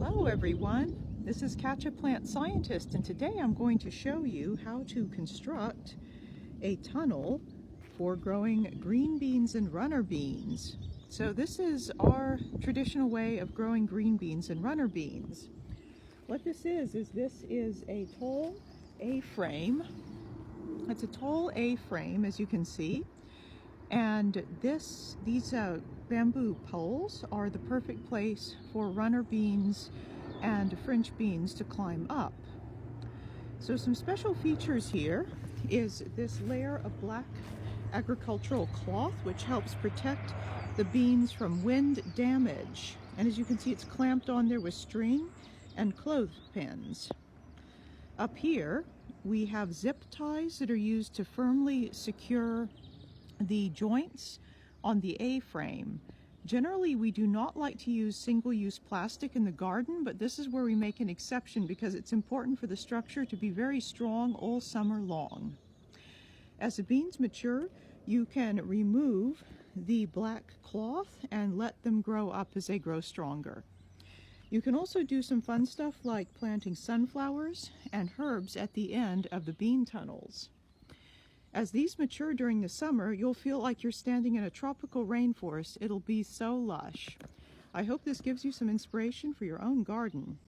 Hello everyone, this is Katia Plant Scientist, and today I'm going to show you how to construct a tunnel for growing green beans and runner beans. So this is our traditional way of growing green beans and runner beans. What this is a tall A-frame. It's a tall A-frame, as you can see, and these bamboo poles are the perfect place for runner beans and French beans to climb up. So some special features here is this layer of black agricultural cloth, which helps protect the beans from wind damage. And as you can see, it's clamped on there with string and clothespins. Up here, we have zip ties that are used to firmly secure the joints on the A-frame. Generally, we do not like to use single-use plastic in the garden, but this is where we make an exception because it's important for the structure to be very strong all summer long. As the beans mature, you can remove the black cloth and let them grow up as they grow stronger. You can also do some fun stuff like planting sunflowers and herbs at the end of the bean tunnels. As these mature during the summer, you'll feel like you're standing in a tropical rainforest. It'll be so lush. I hope this gives you some inspiration for your own garden.